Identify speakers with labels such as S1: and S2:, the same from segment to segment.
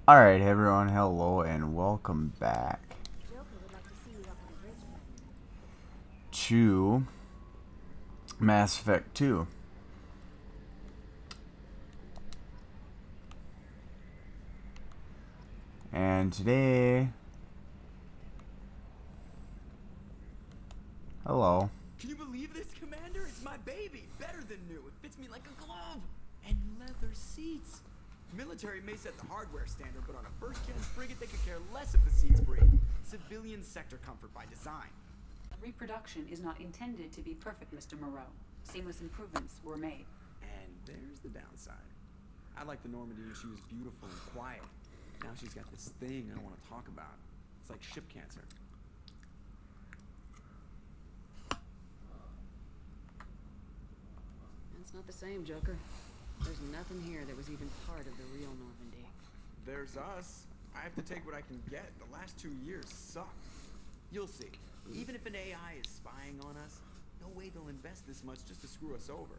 S1: Alright, everyone, hello and welcome back to Mass Effect 2. And today... Hello.
S2: Can you believe this, Commander? It's my baby. Better than new. It fits me like a glove. And leather seats. Military may set the hardware standard, but on a first-gen frigate, they could care less if the seats breathe. Civilian sector comfort by design.
S3: Reproduction is not intended to be perfect, Mr. Moreau. Seamless improvements were made.
S2: And there's the downside. I like the Normandy when she was beautiful and quiet. Now she's got this thing I don't want to talk about. It's like ship cancer.
S4: It's not the same, Joker. There's nothing here that was even part of the real Normandy.
S2: There's us. I have to take what I can get. The last 2 years sucked. You'll see. Even if an AI is spying on us, no way they'll invest this much just to screw us over.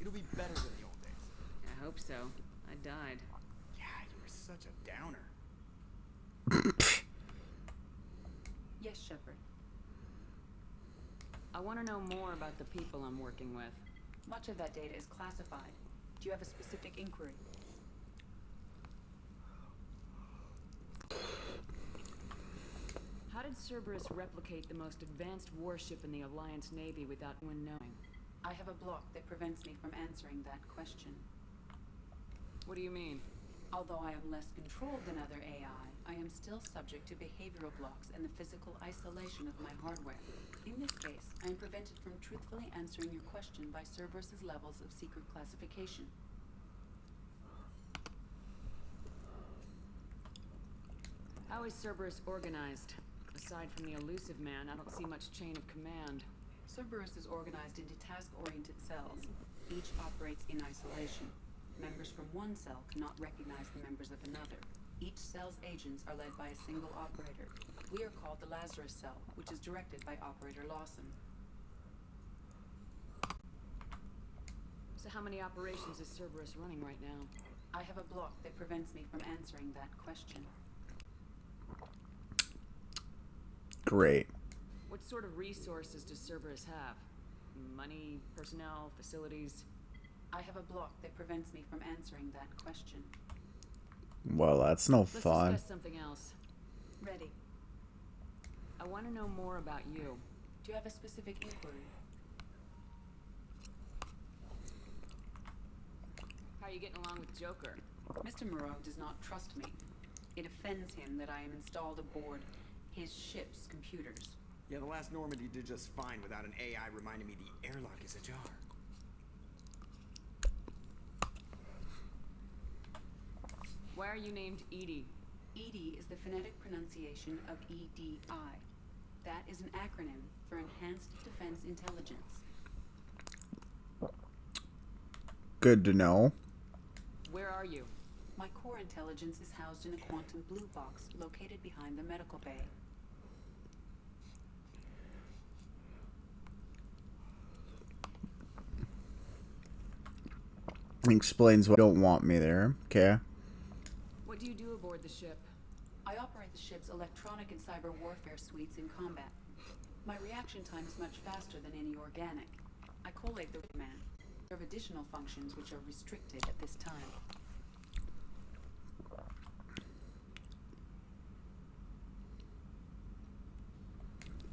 S2: It'll be better than the old days.
S4: I hope so. I died.
S2: Yeah, you were such a downer.
S3: Yes, Shepard.
S4: I want to know more about the people I'm working with.
S3: Much of that data is classified. Do you have a specific inquiry?
S4: How did Cerberus replicate the most advanced warship in the Alliance Navy without anyone knowing?
S3: I have a block that prevents me from answering that question.
S4: What do you mean?
S3: Although I am less controlled than other AI, I am still subject to behavioral blocks and the physical isolation of my hardware. In this case, I am prevented from truthfully answering your question by Cerberus's levels of secret classification.
S4: How is Cerberus organized? Aside from the elusive man, I don't see much chain of command.
S3: Cerberus is organized into task-oriented cells. Each operates in isolation. Members from one cell cannot recognize the members of another. Each cell's agents are led by a single operator. We are called the Lazarus cell, which is directed by Operator Lawson.
S4: So how many operations is Cerberus running right now?
S3: I have a block that prevents me from answering that question.
S1: Great.
S4: What sort of resources does Cerberus have? Money, personnel, facilities?
S3: I have a block that prevents me from answering that question.
S1: Well, that's no
S4: Let's
S1: fun.
S4: discuss something else.
S3: Ready.
S4: I want to know more about you.
S3: Do you have a specific inquiry?
S4: How are you getting along with Joker?
S3: Mr. Moreau does not trust me. It offends him that I am installed aboard his ship's computers.
S2: Yeah, the last Normandy did just fine without an AI reminding me the airlock is ajar.
S4: Why are you named Edie?
S3: EDI is the phonetic pronunciation of EDI. That is an acronym for Enhanced Defense Intelligence.
S1: Good to know.
S4: Where are you?
S3: My core intelligence is housed in a quantum blue box located behind the medical bay.
S1: Explains why you don't want me there. Okay.
S4: What do you do aboard the ship?
S3: I operate the ship's electronic and cyber warfare suites in combat. My reaction time is much faster than any organic. I collate the man. There are additional functions which are restricted at this time.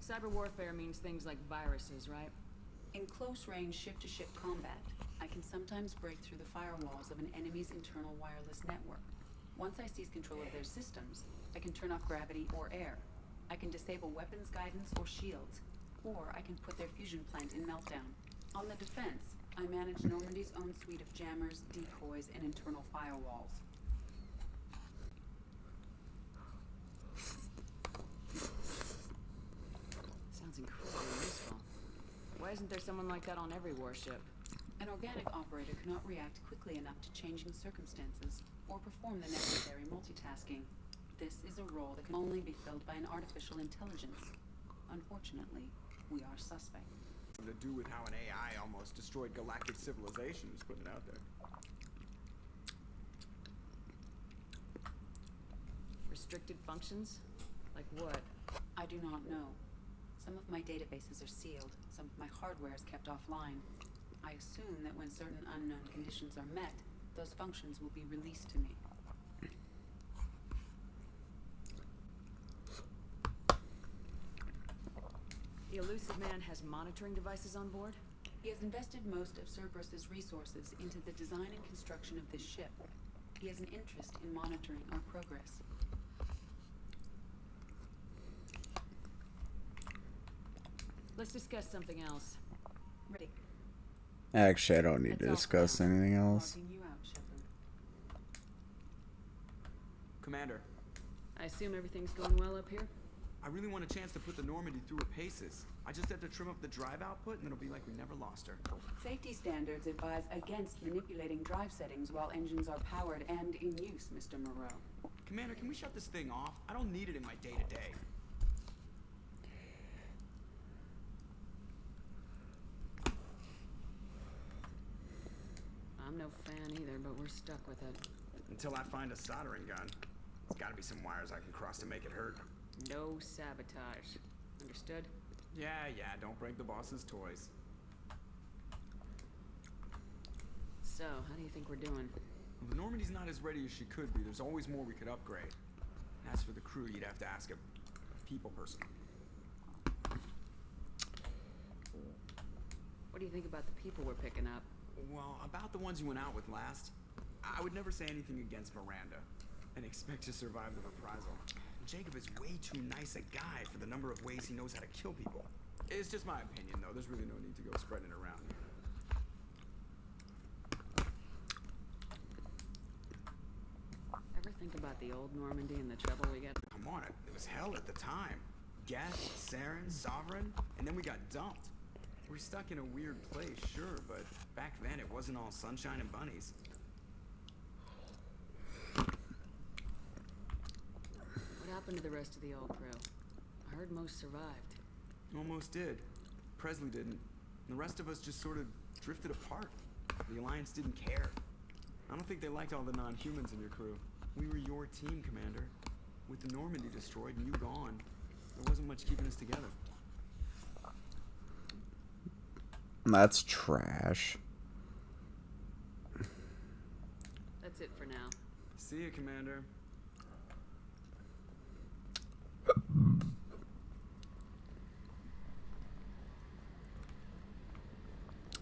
S4: Cyber warfare means things like viruses, right?
S3: In close-range ship-to-ship combat, I can sometimes break through the firewalls of an enemy's internal wireless network. Once I seize control of their systems, I can turn off gravity or air. I can disable weapons guidance or shields, or I can put their fusion plant in meltdown. On the defense, I manage Normandy's own suite of jammers, decoys, and internal firewalls.
S4: Sounds incredibly useful. Why isn't there someone like that on every warship?
S3: An organic operator cannot react quickly enough to changing circumstances or perform the necessary multitasking. This is a role that can only be filled by an artificial intelligence. Unfortunately, we are suspect.
S2: To do with how an AI almost destroyed galactic civilization, just putting it out there.
S4: restricted functions? Like what?
S3: I do not know. Some of my databases are sealed, some of my hardware is kept offline. I assume that when certain unknown conditions are met, those functions will be released to me.
S4: The elusive man has monitoring devices on board?
S3: He has invested most of Cerberus's resources into the design and construction of this ship. He has an interest in monitoring our progress.
S4: Let's discuss something else.
S3: Ready.
S1: Actually, I don't need to
S4: That's all
S1: discuss
S4: fine.
S1: anything else.
S3: Logging you out, Shepard.
S2: Commander,
S4: I assume everything's going well up here?
S2: I really want a chance to put the Normandy through her paces. I just have to trim up the drive output and it'll be like we never lost her.
S3: Safety standards advise against manipulating drive settings while engines are powered and in use, Mr. Moreau.
S2: Commander, can we shut this thing off? I don't need it in my day-to-day.
S4: I'm no fan either, but we're stuck with it.
S2: Until I find a soldering gun. There's gotta be some wires I can cross to make it hurt.
S4: No sabotage. Understood?
S2: Yeah, don't break the boss's toys.
S4: So, how do you think we're doing?
S2: Well, the Normandy's not as ready as she could be. There's always more we could upgrade. As for the crew, you'd have to ask a people person.
S4: What do you think about the people we're picking up?
S2: Well, about the ones you went out with last, I would never say anything against Miranda and expect to survive the reprisal. Jacob is way too nice a guy for the number of ways he knows how to kill people. It's just my opinion, though. There's really no need to go spreading it around here.
S4: Ever think about the old Normandy and the trouble we got?
S2: Come on, it was hell at the time. Geth, Saren, Sovereign, and then we got dumped. We're stuck in a weird place, sure, but back then it wasn't all sunshine and bunnies.
S4: What happened to the rest of the old crew? I heard most survived.
S2: Almost did. Presley didn't. The rest of us just sort of drifted apart. The Alliance didn't care. I don't think they liked all the non-humans in your crew. We were your team, Commander. With the Normandy destroyed and you gone, there wasn't much keeping us together.
S1: That's trash.
S4: That's it for now.
S2: See you, Commander.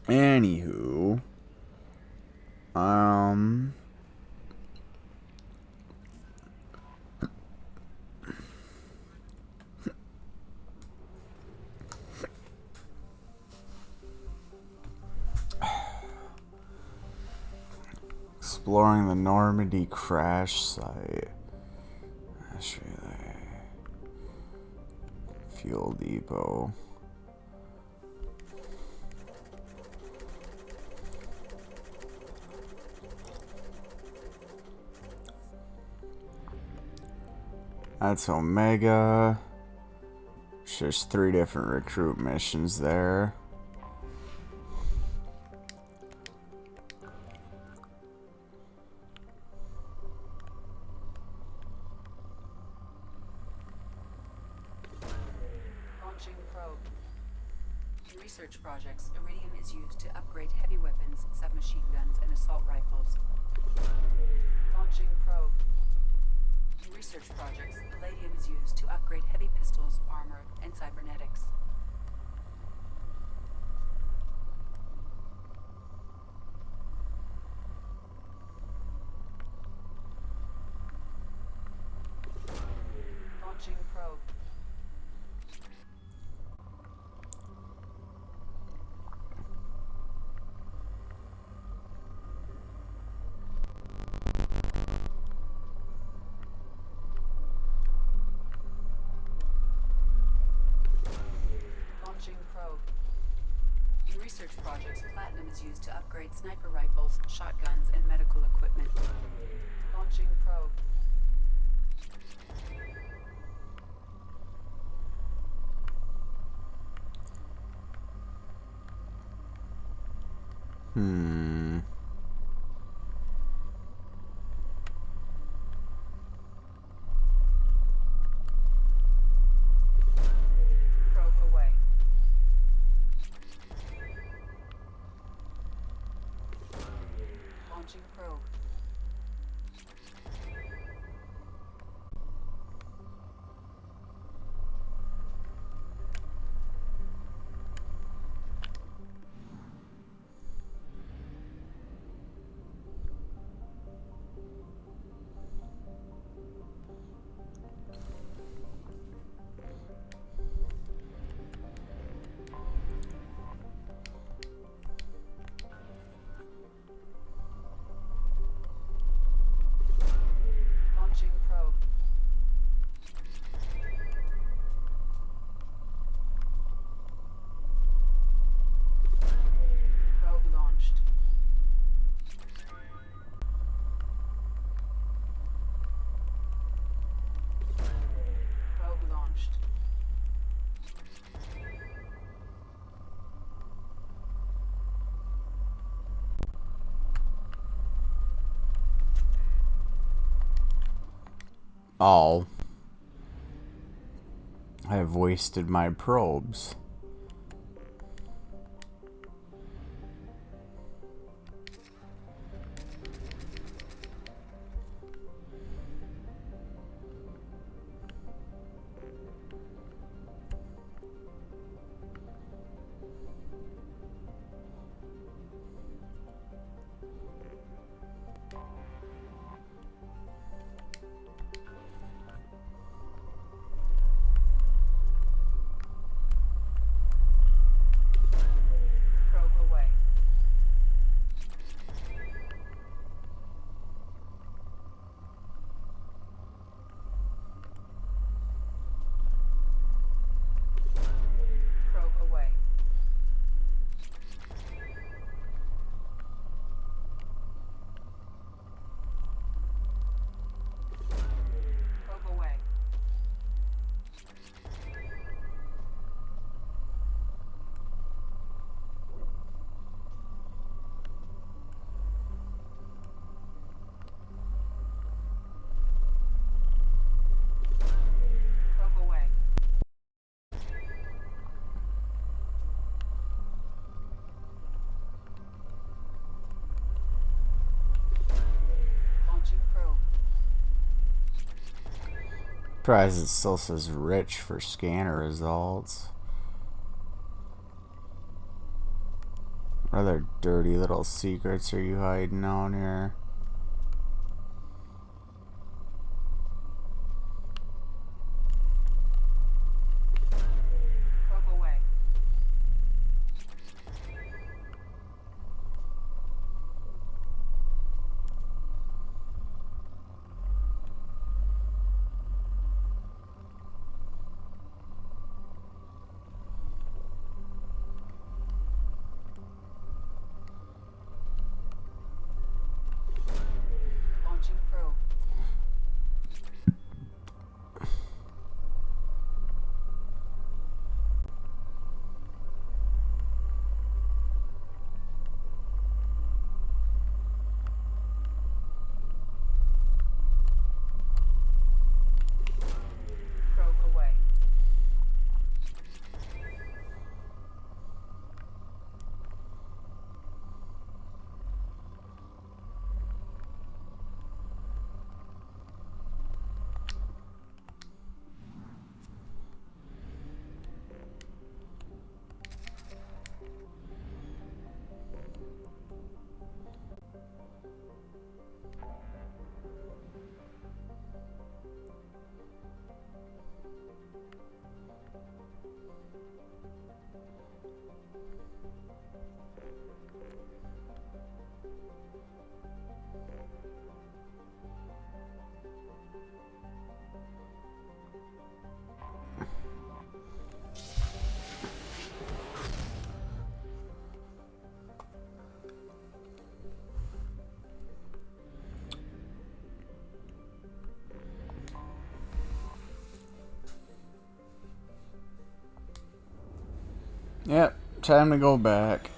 S1: Anywho, exploring the Normandy crash site. That's really fuel depot. That's Omega. There's 3 different recruit missions there.
S3: Launching probe. In research projects, iridium is used to upgrade heavy weapons, submachine guns, and assault rifles. Launching probe. In research projects, palladium is used to upgrade heavy pistols, armor, and cybernetics. Launching probe. Launching probe. In research projects, platinum is used to upgrade sniper rifles, shotguns, and medical equipment. Launching probe.
S1: Oh. I have wasted my probes.
S3: Probe away. Probe away. Probe away. Probe away. Launching probe.
S1: Surprised it still says rich for scanner results. What other dirty little secrets are you hiding on here?
S3: Probe away. Launching probe. Probe away.
S1: Yep, time to go back.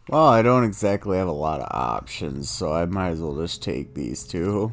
S1: Well, I don't exactly have a lot of options, so I might as well just take these two.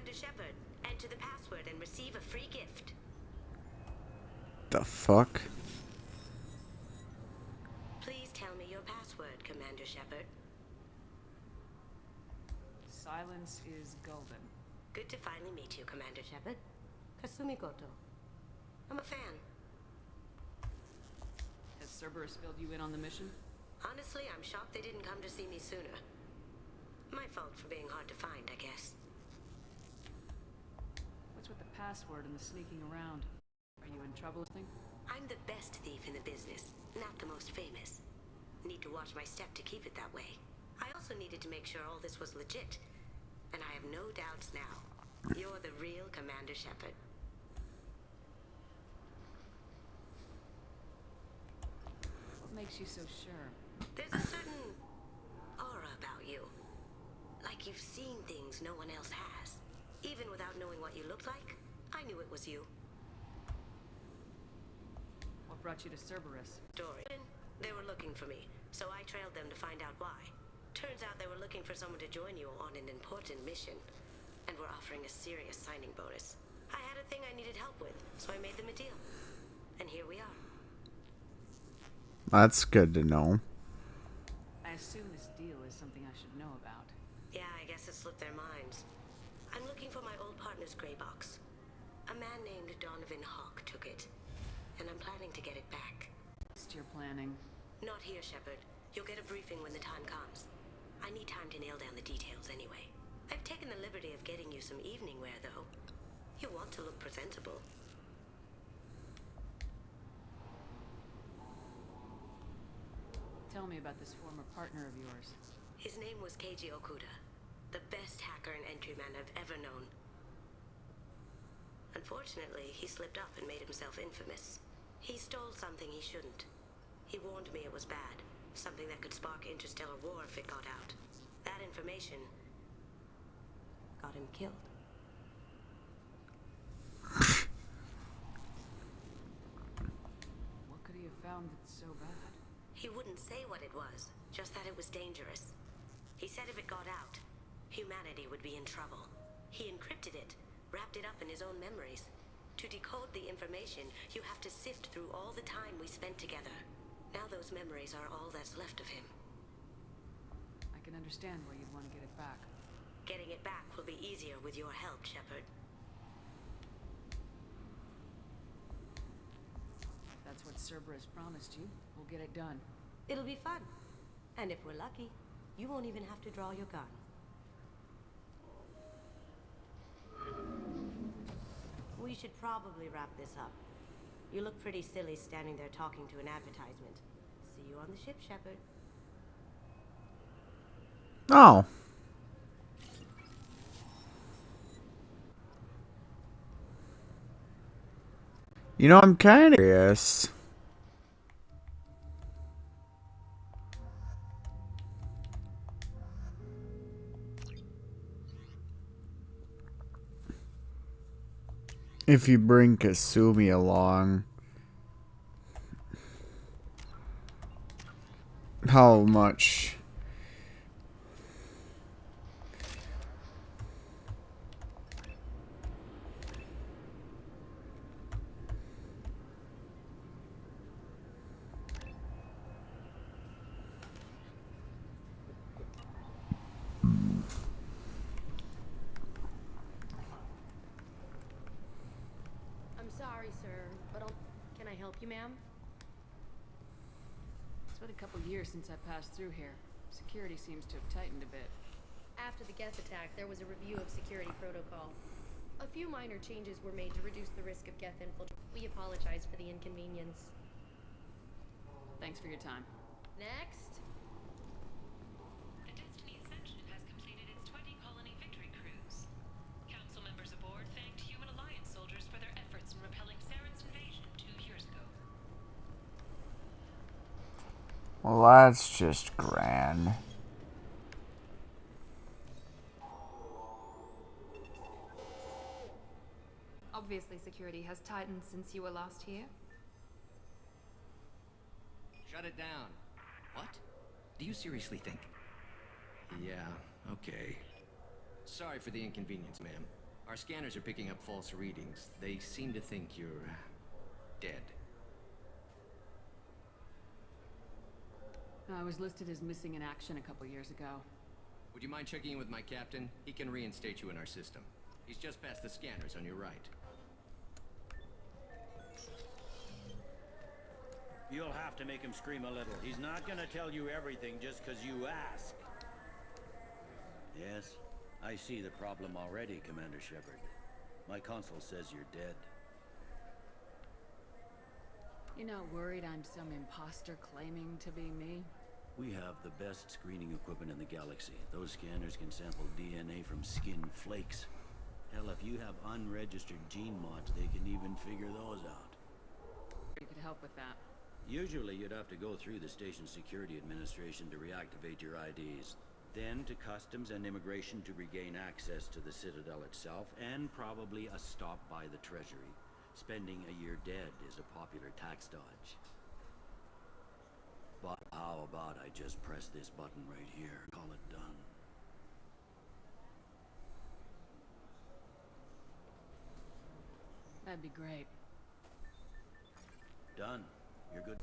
S5: Commander Shepard. Enter the password and receive a free gift.
S1: The fuck?
S5: Please tell me your password, Commander Shepard.
S4: Silence is golden.
S5: Good to finally meet you, Commander Shepard. Kasumi Goto. I'm a fan.
S4: Has Cerberus filled you in on the mission?
S5: Honestly, I'm shocked they didn't come to see me sooner. My fault for being hard to find, I guess.
S4: What's with the password and the sneaking around? Are you in trouble, I think?
S5: I'm the best thief in the business, not the most famous. Need to watch my step to keep it that way. I also needed to make sure all this was legit. And I have no doubts now. You're the real Commander Shepard.
S4: What makes you so sure?
S5: There's a certain aura about you. Like you've seen things no one else has. Even without knowing what you looked like, I knew it was you.
S4: What brought you to Cerberus?
S5: Dorian, they were looking for me, so I trailed them to find out why. Turns out they were looking for someone to join you on an important mission, and were offering a serious signing bonus. I had a thing I needed help with, so I made them a deal. And here we are.
S1: That's good to know.
S4: I assume this deal is something I should know about.
S5: Yeah, I guess it slipped their minds. I'm looking for my old partner's gray box. A man named Donovan Hawk took it, and I'm planning to get it back.
S4: What's your planning?
S5: Not here, Shepard. You'll get a briefing when the time comes. I need time to nail down the details anyway. I've taken the liberty of getting you some evening wear, though. You want to look presentable.
S4: Tell me about this former partner of yours.
S5: His name was Keiji Okuda, the best hacker and entryman I've ever known. Unfortunately, he slipped up and made himself infamous. He stole something he shouldn't. He warned me it was bad, something that could spark interstellar war if it got out. That information got him killed.
S4: What could he have found that's so bad?
S5: He wouldn't say what it was, just that it was dangerous. He said if it got out, humanity would be in trouble. He encrypted it, wrapped it up in his own memories. To decode the information, you have to sift through all the time we spent together. Now those memories are all that's left of him.
S4: I can understand why you'd want to get it back.
S5: Getting it back will be easier with your help, Shepard.
S4: If that's what Cerberus promised you, we'll get it done.
S5: It'll be fun. And if we're lucky, you won't even have to draw your gun. We should probably wrap this up. You look pretty silly standing there talking to an advertisement. See you on the ship, Shepard.
S1: Oh. You know, I'm kind of curious. If you bring Kasumi along, how much?
S6: I'm sorry, sir, but can I help you, ma'am?
S4: It's been a couple years since I passed through here. Security seems to have tightened a bit.
S6: After the Geth attack, there was a review of security protocol. A few minor changes were made to reduce the risk of Geth infiltration. We apologize for the inconvenience.
S4: Thanks for your time.
S6: Next.
S7: The Destiny Ascension has completed its 20-colony victory cruise. Council members aboard thanked Human Alliance soldiers for their efforts in repelling Saren's invasion 2 years ago.
S1: Well, that's just grand.
S8: Obviously, security has tightened since you were last here.
S9: Shut it down. What? Do you seriously think? Yeah, okay. Sorry for the inconvenience, ma'am. Our scanners are picking up false readings. They seem to think you're dead.
S4: I was listed as missing in action a couple years ago.
S9: Would you mind checking in with my captain? He can reinstate you in our system. He's just past the scanners on your right.
S10: You'll have to make him scream a little. He's not gonna tell you everything just because you ask. Yes, I see the problem already, Commander Shepard. My console says you're dead.
S4: You're not worried I'm some imposter claiming to be me?
S10: We have the best screening equipment in the galaxy. Those scanners can sample DNA from skin flakes. Hell, if you have unregistered gene mods, they can even figure those out.
S4: You could help with that.
S10: Usually you'd have to go through the station security administration to reactivate your IDs. Then to customs and immigration to regain access to the Citadel itself, and probably a stop by the Treasury. Spending a year dead is a popular tax dodge. But how about I just press this button right here, call it done.
S4: That'd be great.
S10: Done. You're good.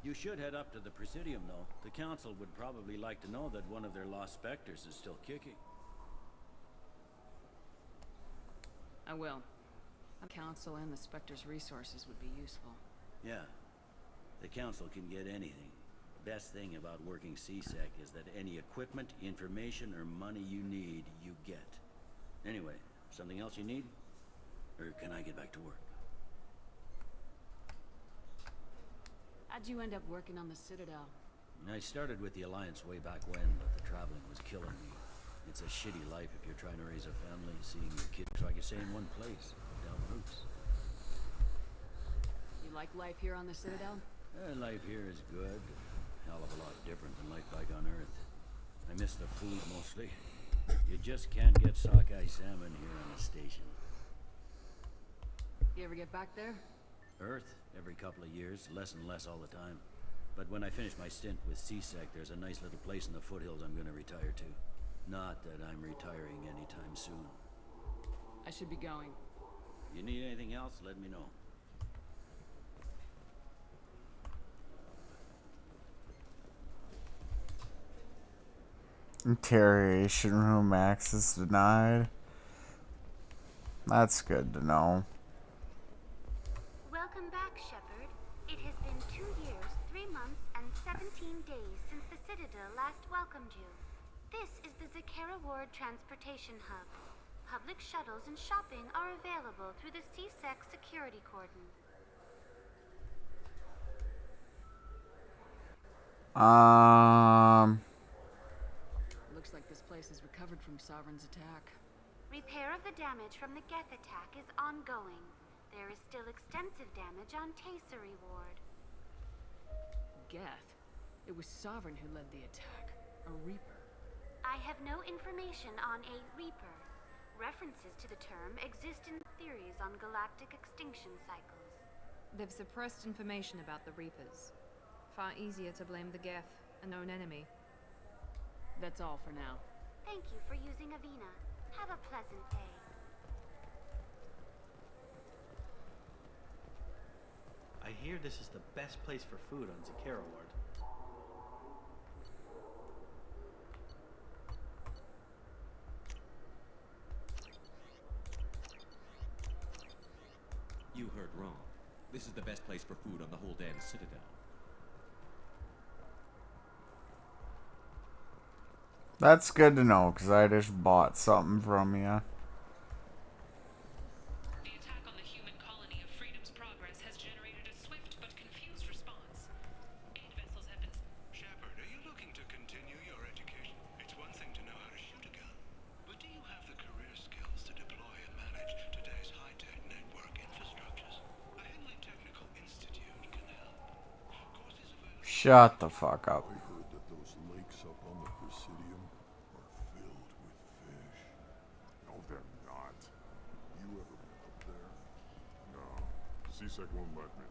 S10: You should head up to the Presidium, though. The Council would probably like to know that one of their lost Spectres is still kicking.
S4: I will. The Council and the Spectre's resources would be useful.
S10: Yeah. The Council can get anything. Best thing about working CSEC is that any equipment, information, or money you need, you get. Anyway, something else you need? Or can I get back to work?
S4: How'd you end up working on the Citadel?
S10: I started with the Alliance way back when, but the traveling was killing me. It's a shitty life if you're trying to raise a family, seeing your kids, like I say, in one place, down roots.
S4: You like life here on the Citadel?
S10: Life here is good. Hell of a lot different than life back on Earth. I miss the food mostly. You just can't get sockeye salmon here on the station.
S4: You ever get back there?
S10: Earth, every couple of years, less and less all the time. But when I finish my stint with CSEC, there's a nice little place in the foothills I'm gonna retire to. Not that I'm retiring anytime soon.
S4: I should be going.
S10: You need anything else, let me know.
S1: Interrogation room access denied. That's good to know.
S11: Welcome back, Shepard. It has been 2 years, 3 months, and 17 days since the Citadel last welcomed you. This is the Zakera Ward Transportation Hub. Public shuttles and shopping are available through the CSEC security cordon.
S4: Looks like this place has recovered from Sovereign's attack.
S11: Repair of the damage from the Geth attack is ongoing. There is still extensive damage on Tasery Ward.
S4: Geth? It was Sovereign who led the attack. A Reaper.
S11: I have no information on a Reaper. References to the term exist in theories on galactic extinction cycles.
S8: They've suppressed information about the Reapers. Far easier to blame the Geth, a known enemy.
S4: That's all for now.
S11: Thank you for using Avina. Have a pleasant day.
S12: I hear this is the best place for food on Zakera Ward.
S13: You heard wrong. This is the best place for food on the whole damn Citadel.
S1: That's good to know, because I just bought something from you.
S7: The attack on the human colony of Freedom's Progress has generated a swift but confused response. Aid vessels have been...
S14: Shepard, are you looking to continue your education? It's one thing to know how to shoot a gun, but do you have the career skills to deploy and manage today's high-tech network infrastructures? A Henley Technical Institute can help. Courses available...
S1: Shut the fuck up.
S15: I heard that those lakes up on the Presidium are filled with fish.
S16: No, they're not.
S15: You ever been up there?
S16: No. CSEC won't let me.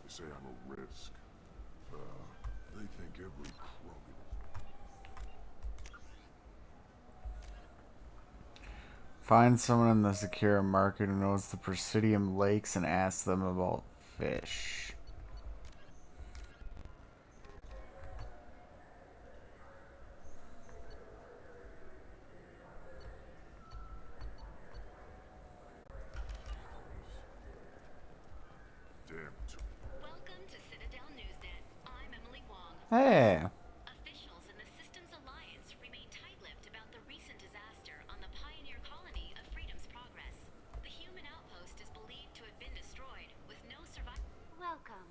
S16: They say I'm a risk.
S15: They think every Krogan.
S1: Find someone in the secure market who knows the Presidium lakes and ask them about fish.
S7: Welcome to Citadel Newsnet. I'm Emily Wong.
S1: Hey.
S7: Officials in the Systems Alliance remain tight-lipped about the recent disaster on the pioneer colony of Freedom's Progress. The human outpost is believed to have been destroyed, with no survivors.
S11: Welcome.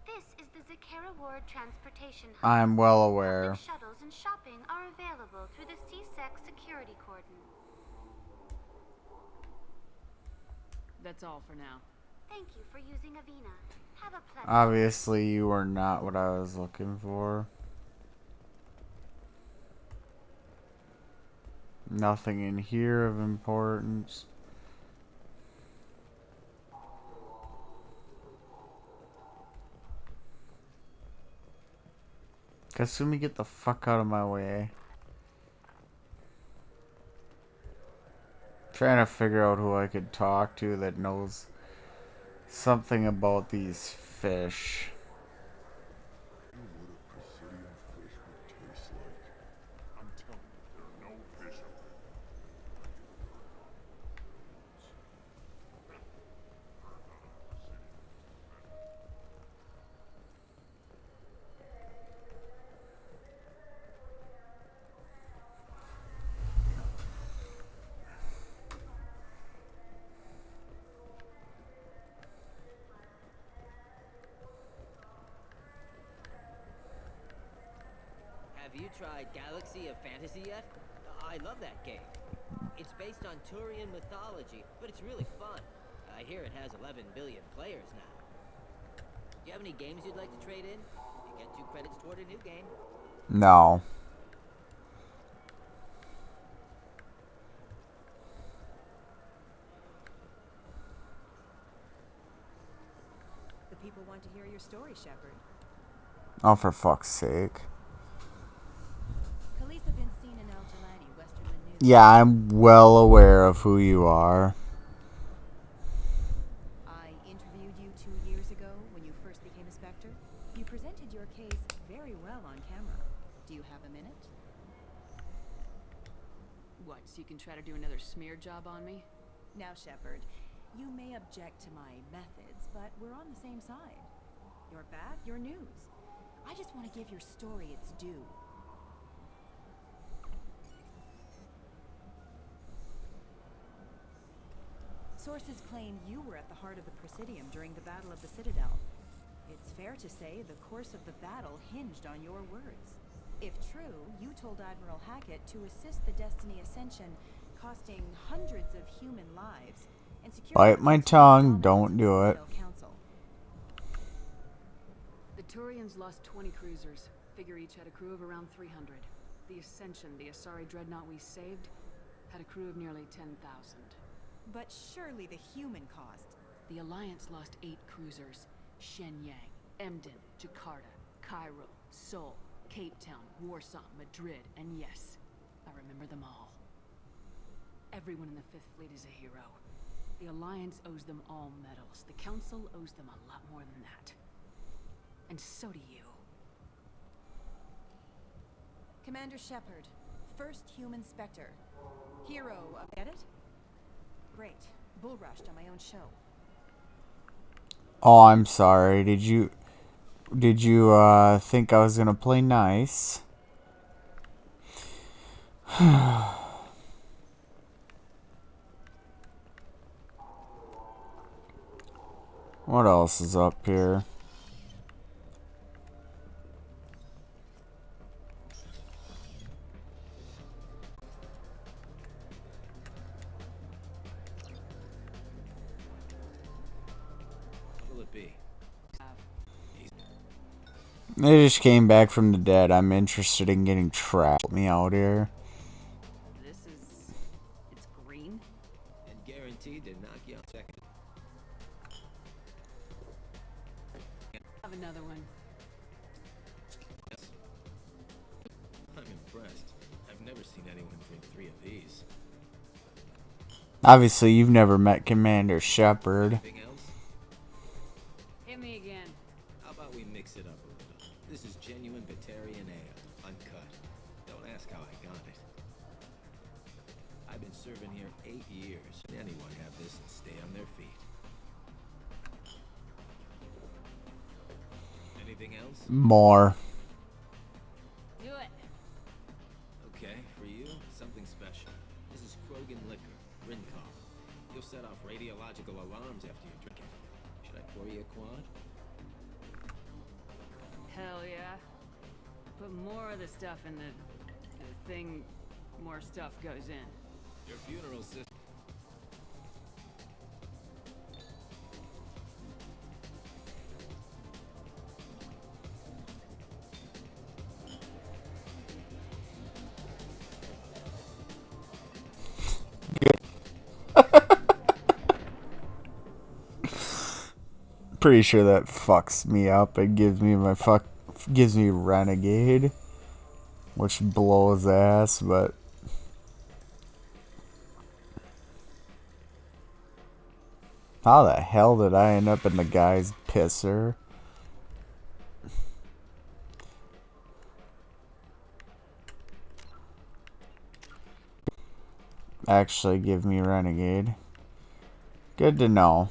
S11: This is the Zakera Ward Transportation Hub.
S1: I'm well aware.
S11: Public shuttles and shopping are available through the CSEC security cordon.
S4: That's all for now.
S11: Thank you for using Avena. Have a pleasant.
S1: Obviously, you are not what I was looking for. Nothing in here of importance. Kasumi, get the fuck out of my way. Trying to figure out who I could talk to that knows something about these fish.
S15: What a Presidium fish would taste like. I'm telling you, there are no fish up there.
S17: Have you tried Galaxy of Fantasy yet? I love that game. It's based on Turian mythology, but it's really fun. I hear it has 11 billion players now. Do you have any games you'd like to trade in? You get 2 credits toward a new game.
S1: No.
S18: The people want to hear your story, Shepard.
S1: Oh, for fuck's sake.
S18: Khaleesa been seen in El Jelani, western Manila.
S1: Yeah, I'm well aware of who you are.
S18: I interviewed you 2 years ago when you first became a Spectre. You presented your case very well on camera. Do you have a minute?
S4: What, so you can try to do another smear job on me?
S18: Now, Shepard, you may object to my methods, but we're on the same side. You're back, you're news. I just want to give your story its due. Sources claim you were at the heart of the Presidium during the Battle of the Citadel. It's fair to say the course of the battle hinged on your words. If true, you told Admiral Hackett to assist the Destiny Ascension, costing hundreds of human lives, and securing
S1: Bite my tongue, don't do it.
S4: The Turians lost 20 cruisers. Figure each had a crew of around 300. The Ascension, the Asari dreadnought we saved, had a crew of nearly 10,000.
S18: But surely the human cost.
S4: The Alliance lost 8 cruisers. Shenyang, Emden, Jakarta, Cairo, Seoul, Cape Town, Warsaw, Madrid, and yes, I remember them all. Everyone in the 5th Fleet is a hero. The Alliance owes them all medals. The Council owes them a lot more than that. And so do you.
S18: Commander Shepard, first human Spectre. Hero of... Get it? Great. Bull rushed on my own show.
S1: Oh, I'm sorry. Did you think I was gonna play nice? What else is up here?
S9: What will it be?
S1: They just came back from the dead. I'm interested in getting trapped. Help me out here.
S4: This is... it's green?
S9: And guaranteed to knock you out second.
S4: Have another one.
S9: Yes. I'm impressed. I've never seen anyone drink 3 of these.
S1: Obviously, you've never met Commander Shepard.
S9: Anything else?
S4: Hit me again.
S9: How about we mix it up a little? This is genuine Batarian ale, uncut. Don't ask how I got it. I've been serving here 8 years. Anyone have this and stay on their feet. Anything else?
S1: More.
S4: Do it.
S9: Okay, for you, something special. This is Krogan liquor, Rincon. You'll set off radiological alarms after you drink it. Should I pour you a quad?
S4: Hell yeah. Put more of the stuff in the thing, more stuff goes in.
S9: Your funeral system.
S1: Pretty sure that fucks me up. It gives me Renegade, which blows ass, but how the hell did I end up in the guy's pisser? Actually give me Renegade. Good to know.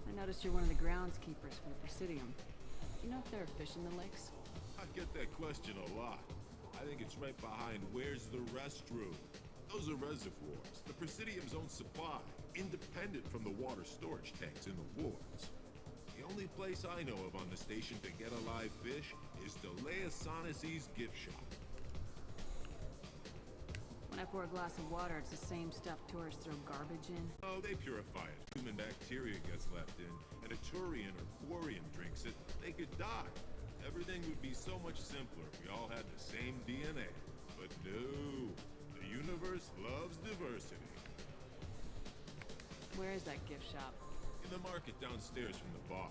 S4: I noticed you're one of the groundskeepers for the Presidium. Do you know if there are fish in the lakes?
S16: I get that question a lot. I think it's right behind where's the restroom. Those are reservoirs, the Presidium's own supply, independent from the water storage tanks in the wards. The only place I know of on the station to get a live fish is Delea Sonesi's gift shop.
S4: When I pour a glass of water, it's the same stuff tourists throw garbage in.
S16: Oh, they purify it. Human bacteria gets left in, and a Turian or Quarian drinks it, they could die. Everything would be so much simpler if we all had the same DNA. But no, the universe loves diversity.
S4: Where is that gift shop?
S16: In the market downstairs from the bar.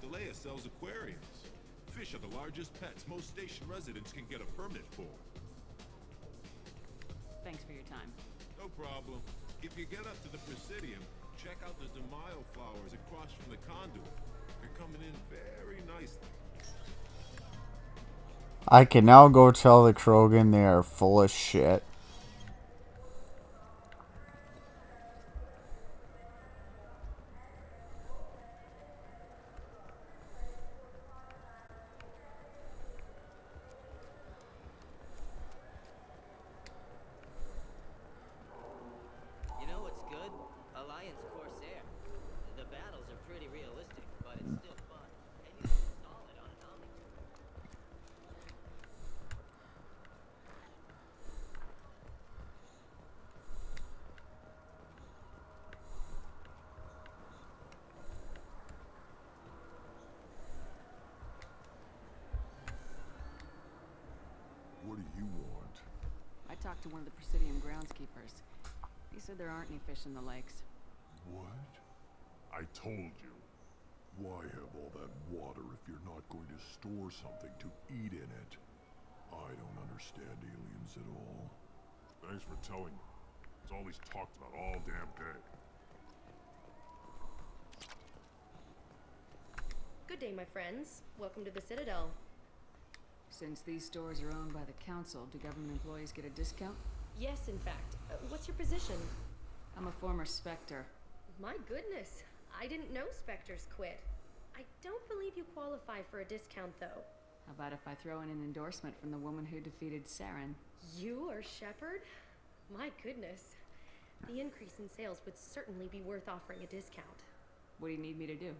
S16: Delea sells aquariums. Fish are the largest pets most station residents can get a permit for.
S4: Thanks for your time.
S16: No problem. If you get up to the Presidium, check out the Demaio flowers across from the conduit. They're coming in very nicely.
S1: I can now go tell the Krogan they are full of shit.
S17: You know what's good? Alliance Corsair. The battles are pretty realistic, but it's still fun. And you can install it on an Omni.
S15: What do you want?
S4: I talked to one of the Presidium groundskeepers. He said there aren't any fish in the lakes.
S15: What? I told you. Why have all that water if you're not going to store something to eat in it? I don't understand aliens at all.
S16: Thanks for telling me. It's all he's talked about all damn day.
S6: Good day, my friends. Welcome to the Citadel.
S4: Since these stores are owned by the council, do government employees get a discount?
S6: Yes, in fact. What's your position?
S4: I'm a former Spectre.
S6: My goodness. I didn't know Spectres quit. I don't believe you qualify for a discount, though.
S4: How about if I throw in an endorsement from the woman who defeated Saren?
S6: You are Shepard? My goodness. The increase in sales would certainly be worth offering a discount.
S4: What do you need me to do?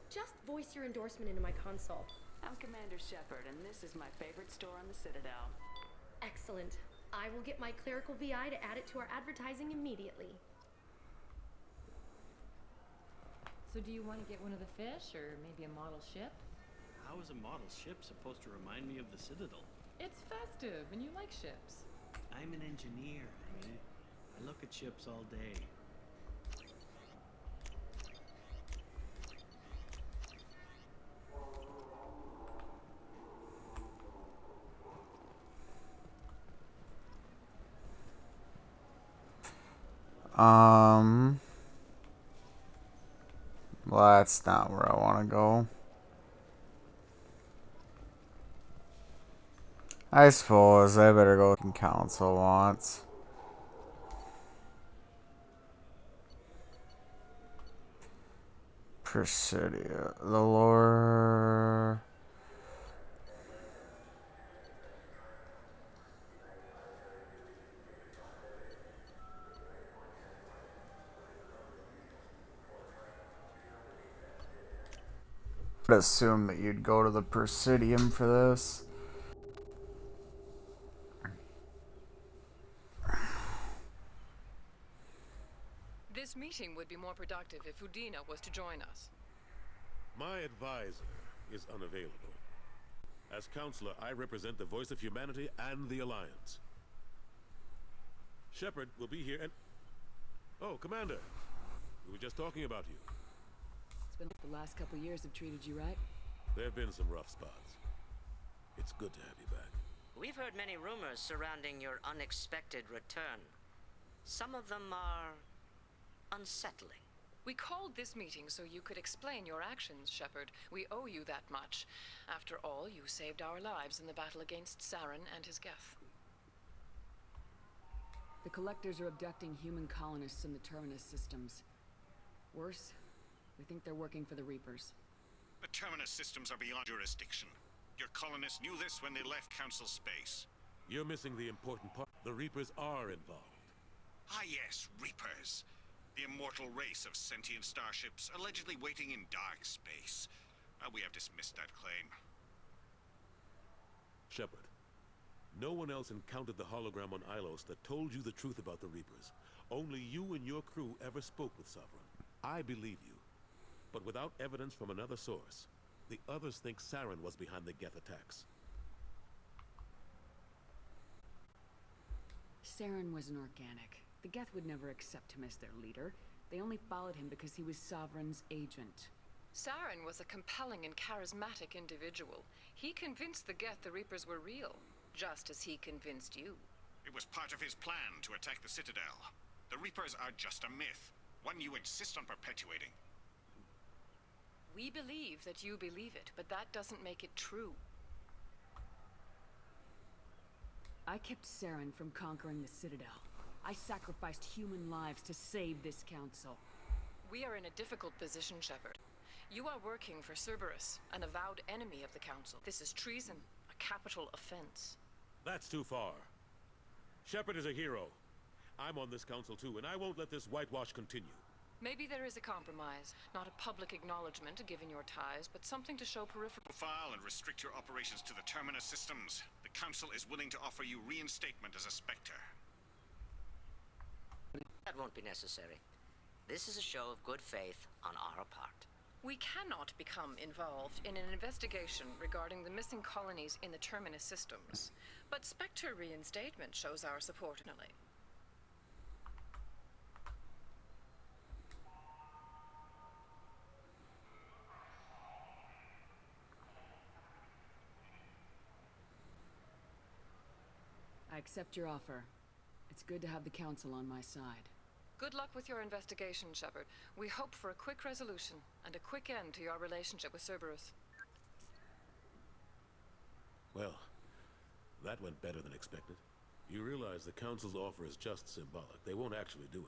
S6: Just voice your endorsement into my console.
S4: I'm Commander Shepard, and this is my favorite store on the Citadel.
S6: Excellent. I will get my clerical VI to add it to our advertising immediately.
S19: So do you want to get one of the fish, or maybe a model ship?
S12: How is a model ship supposed to remind me of the Citadel?
S19: It's festive, and you like ships.
S12: I'm an engineer, Amy. I look at ships all day.
S1: Well, that's not where I want to go. I suppose I better go to council once. Presidia. The lore. I'd assume that you'd go to the Presidium for this.
S20: This meeting would be more productive if Udina was to join us.
S21: My advisor is unavailable. As counselor, I represent the voice of humanity and the Alliance. Shepard will be here and... Oh, Commander. We were just talking about you.
S4: It's been the last couple years have treated you right.
S21: There have been some rough spots. It's good to have you back.
S22: We've heard many rumors surrounding your unexpected return. Some of them are unsettling.
S20: We called this meeting so you could explain your actions, Shepard. We owe you that much. After all, you saved our lives in the battle against Saren and his Geth.
S4: The Collectors are abducting human colonists in the Terminus systems. Worse, we think they're working for the Reapers.
S23: The Terminus systems are beyond jurisdiction. Your colonists knew this when they left Council space.
S21: You're missing the important part. The Reapers are involved.
S23: Ah yes, Reapers. The immortal race of sentient starships allegedly waiting in dark space. We have dismissed that claim.
S21: Shepard, no one else encountered the hologram on Ilos that told you the truth about the Reapers. Only you and your crew ever spoke with Sovereign. I believe you. But without evidence from another source, the others think Saren was behind the Geth attacks.
S4: Saren was an organic. The Geth would never accept him as their leader. They only followed him because he was Sovereign's agent.
S20: Saren was a compelling and charismatic individual. He convinced the Geth the Reapers were real, just as he convinced you.
S23: It was part of his plan to attack the Citadel. The Reapers are just a myth, one you insist on perpetuating.
S20: We believe that you believe it, but that doesn't make it true.
S4: I kept Saren from conquering the Citadel. I sacrificed human lives to save this council.
S20: We are in a difficult position, Shepard. You are working for Cerberus, an avowed enemy of the Council. This is treason, a capital offense.
S21: That's too far. Shepard is a hero. I'm on this council too, and I won't let this whitewash continue.
S20: Maybe there is a compromise. Not a public acknowledgement given your ties, but something to show peripheral.
S23: File and restrict your operations to the Terminus systems. The Council is willing to offer you reinstatement as a Spectre.
S22: That won't be necessary. This is a show of good faith on our part.
S20: We cannot become involved in an investigation regarding the missing colonies in the Terminus systems, but Spectre reinstatement shows our support.
S4: I accept your offer. It's good to have the Council on my side.
S20: Good luck with your investigation, Shepard. We hope for a quick resolution and a quick end to your relationship with Cerberus.
S21: Well, that went better than expected. You realize the Council's offer is just symbolic. They won't actually do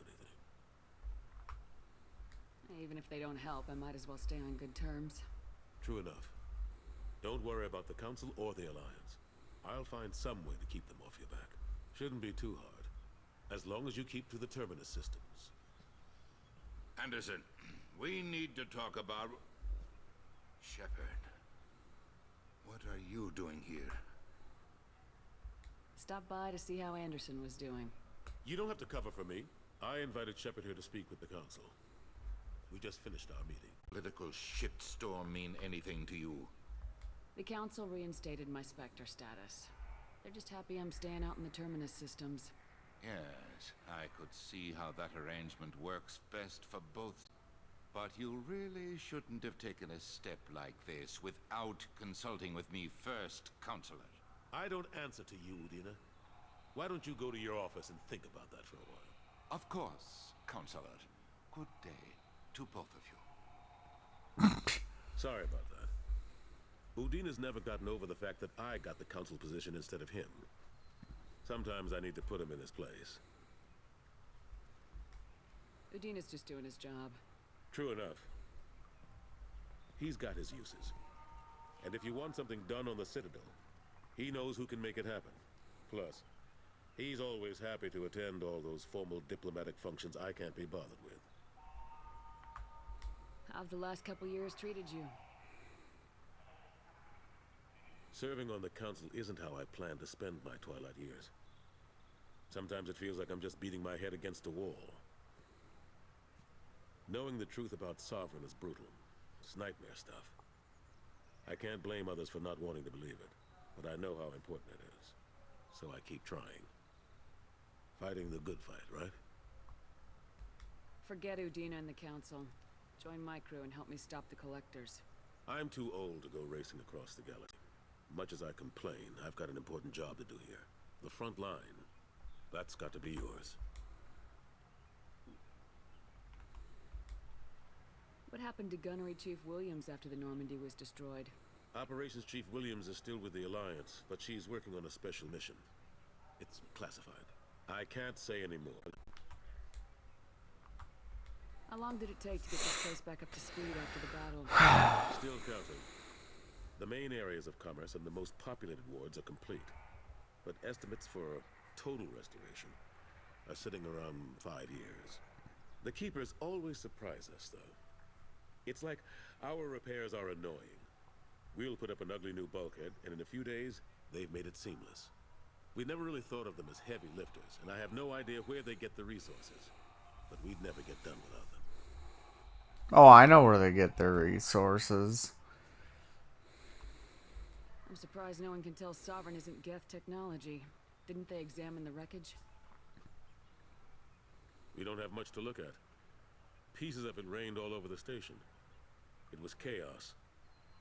S21: anything.
S4: Even if they don't help, I might as well stay on good terms.
S21: True enough. Don't worry about the Council or the Alliance. I'll find some way to keep them off your back. Shouldn't be too hard. As long as you keep to the Terminus systems.
S24: Anderson, we need to talk about... Shepard. What are you doing here?
S4: Stop by to see how Anderson was doing.
S21: You don't have to cover for me. I invited Shepard here to speak with the Council. We just finished our meeting.
S24: Political shitstorm mean anything to you?
S4: The Council reinstated my Spectre status. They're just happy I'm staying out in the Terminus systems.
S24: Yes, I could see how that arrangement works best for both. But you really shouldn't have taken a step like this without consulting with me first, Counselor.
S21: I don't answer to you, Udina. Why don't you go to your office and think about that for a while?
S24: Of course. Counselor, good day to both of you.
S21: Sorry about that. Udina's never gotten over the fact that I got the council position instead of him. Sometimes I need to put him in his place.
S4: Udina's just doing his job.
S21: True enough. He's got his uses. And if you want something done on the Citadel, he knows who can make it happen. Plus, he's always happy to attend all those formal diplomatic functions I can't be bothered with.
S4: How have the last couple years treated you?
S21: Serving on the council isn't how I plan to spend my twilight years. Sometimes it feels like I'm just beating my head against a wall. Knowing the truth about Sovereign is brutal. It's nightmare stuff. I can't blame others for not wanting to believe it, but I know how important it is. So I keep trying. Fighting the good fight, right?
S4: Forget Udina and the council. Join my crew and help me stop the collectors.
S21: I'm too old to go racing across the galaxy. Much as I complain, I've got an important job to do here. The front line. That's got to be yours.
S4: What happened to Gunnery Chief Williams after the Normandy was destroyed?
S21: Operations Chief Williams is still with the Alliance, but she's working on a special mission. It's classified. I can't say any more.
S4: How long did it take to get this place back up to speed after the battle?
S21: Still counting. The main areas of commerce and the most populated wards are complete. But estimates for total restoration are sitting around 5 years. The Keepers always surprise us, though. It's like our repairs are annoying. We'll put up an ugly new bulkhead, and in a few days, they've made it seamless. We never really thought of them as heavy lifters, and I have no idea where they get the resources. But we'd never get done without them.
S1: Oh, I know where they get their resources.
S4: I'm surprised no one can tell Sovereign isn't Geth technology. Didn't they examine the wreckage?
S21: We don't have much to look at. Pieces of it rained all over the station. It was chaos,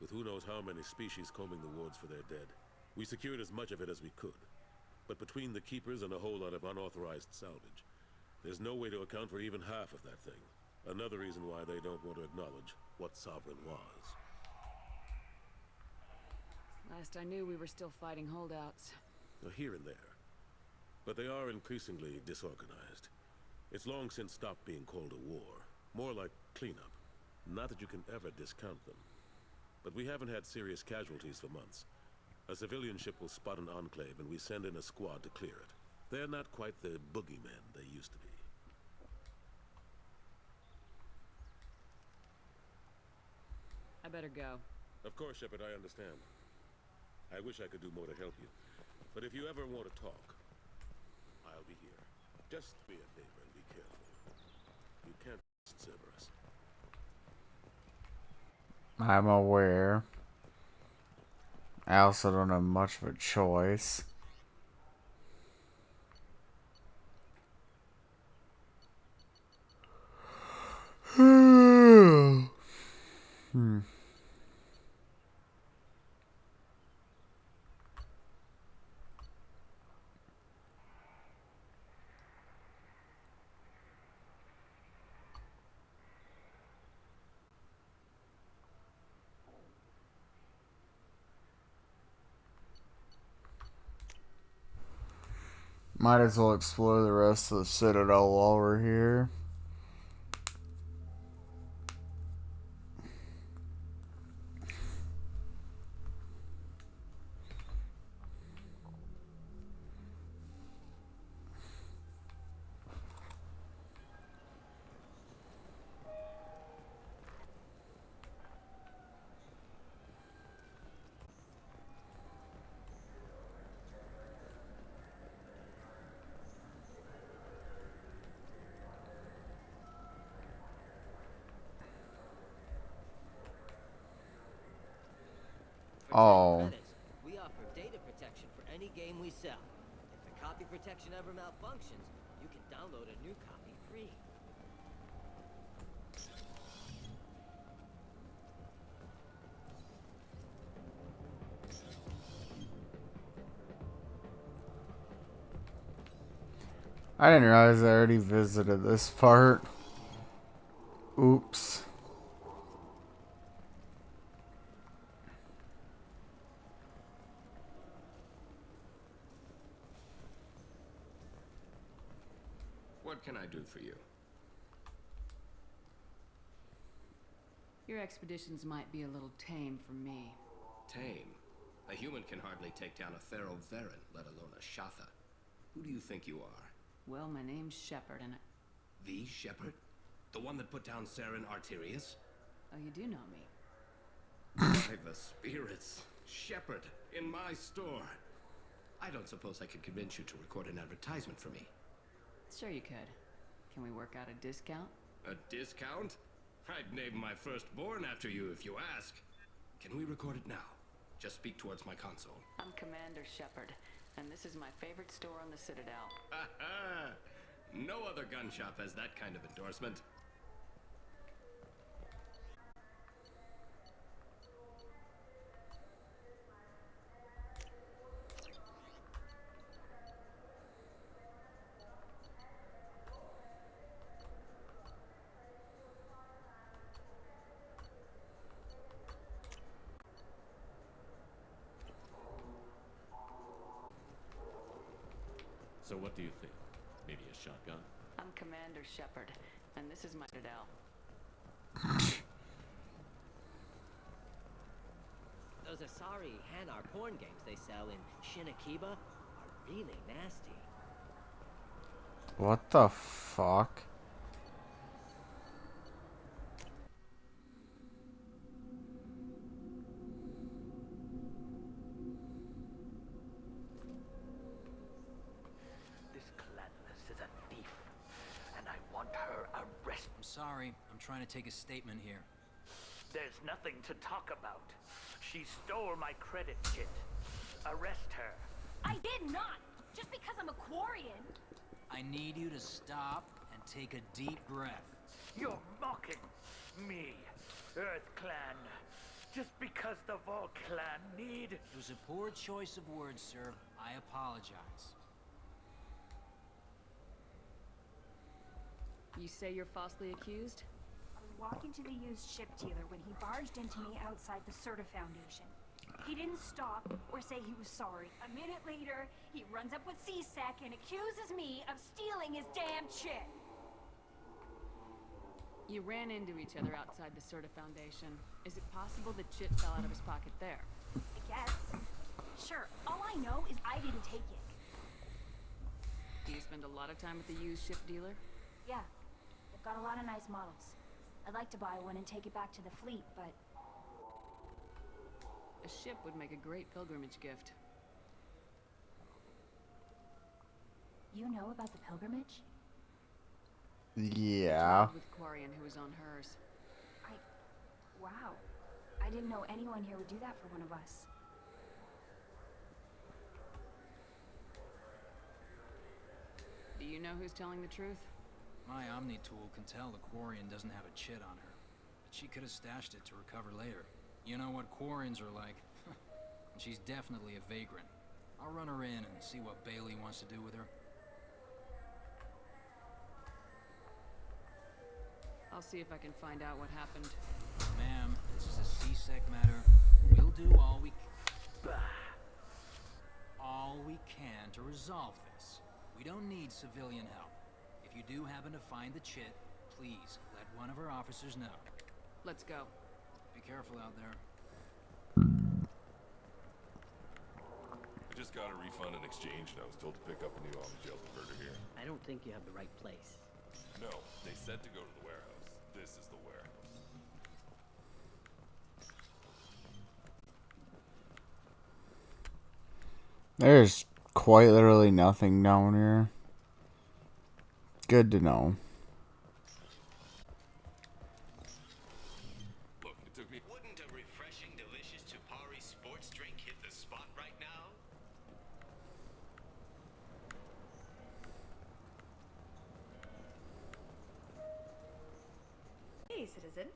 S21: with who knows how many species combing the wards for their dead. We secured as much of it as we could. But between the Keepers and a whole lot of unauthorized salvage, there's no way to account for even half of that thing. Another reason why they don't want to acknowledge what Sovereign was.
S4: Last I knew, we were still fighting holdouts.
S21: Here and there. But they are increasingly disorganized. It's long since stopped being called a war. More like cleanup. Not that you can ever discount them. But we haven't had serious casualties for months. A civilian ship will spot an enclave and we send in a squad to clear it. They're not quite the boogeymen they used to be.
S4: I better go.
S21: Of course, Shepard, I understand. I wish I could do more to help you. But if you ever want to talk, I'll be here. Just be a favor and be careful. You can't trust Cerberus.
S1: I'm aware. I also don't have much of a choice. Might as well explore the rest of the Citadel while we're here.
S17: For 10 credits, we offer data protection for any game we sell. If the copy protection ever malfunctions, you can download a new copy free.
S1: I didn't realize I already visited this part. Oops.
S2: What can I do for you?
S4: Your expeditions might be a little tame for me.
S2: Tame? A human can hardly take down a Pharaoh Varen, let alone a Shatha. Who do you think you are?
S4: Well, my name's Shepard, and
S2: The Shepherd? The one that put down Saren Arterius?
S4: oh, you do know me.
S2: By the spirits. Shepherd, in my store. I don't suppose I could convince you to record an advertisement for me.
S4: Sure you could. Can we work out a discount?
S2: A discount? I'd name my firstborn after you if you ask. Can we record it now? Just speak towards my console.
S4: I'm Commander Shepard, and this is my favorite store on the Citadel.
S2: Ha ha! No other gun shop has that kind of endorsement.
S13: So what do you think? Maybe a shotgun?
S4: I'm Commander Shepard, and this is my Citadel.
S17: Those Asari Hanar porn games they sell in Shinakiba are really nasty.
S1: What the fuck?
S3: This Gladness is a thief, and I want her arrested.
S5: I'm sorry, I'm trying to take a statement here.
S3: There's nothing to talk about. She stole my credit kit. Arrest her.
S10: I did not! Just because I'm a Quarian!
S5: I need you to stop and take a deep breath.
S3: You're mocking me, Earth Clan. Just because the Vol Clan need...
S5: It was a poor choice of words, sir. I apologize.
S4: You say you're falsely accused?
S10: I was walking to the used ship dealer when he barged into me outside the Serta Foundation. He didn't stop or say he was sorry. A minute later, he runs up with C-Sec and accuses me of stealing his damn chip.
S4: You ran into each other outside the Serta Foundation. Is it possible the chit fell out of his pocket there?
S10: I guess. Sure, all I know is I didn't take it.
S4: Do you spend a lot of time with the used ship dealer?
S10: Yeah, they've got a lot of nice models. I'd like to buy one and take it back to the fleet, but...
S4: A ship would make a great pilgrimage gift.
S10: You know about the pilgrimage?
S1: Yeah.
S4: With Quarian who was on hers.
S10: Wow. I didn't know anyone here would do that for one of us.
S4: Do you know who's telling the truth?
S5: My Omni tool can tell the Quarian doesn't have a chit on her. But she could have stashed it to recover later. You know what Quarians are like. She's definitely a vagrant. I'll run her in and see what Bailey wants to do with her.
S4: I'll see if I can find out what happened.
S5: Ma'am, this is a C-Sec matter. We'll do all we can to resolve this. We don't need civilian help. If you do happen to find the chit, please let one of our officers know.
S4: Let's go.
S5: Be careful out there.
S15: I just got a refund and exchange, and I was told to pick up a new Omni-Gel converter here.
S17: I don't think you have the right place.
S15: No, they said to go to the warehouse. This is the warehouse.
S1: There's quite literally nothing down here. Good to know.
S23: Look, it took me... Wouldn't a refreshing, delicious Chupari sports drink hit the spot right now?
S25: Hey, citizen.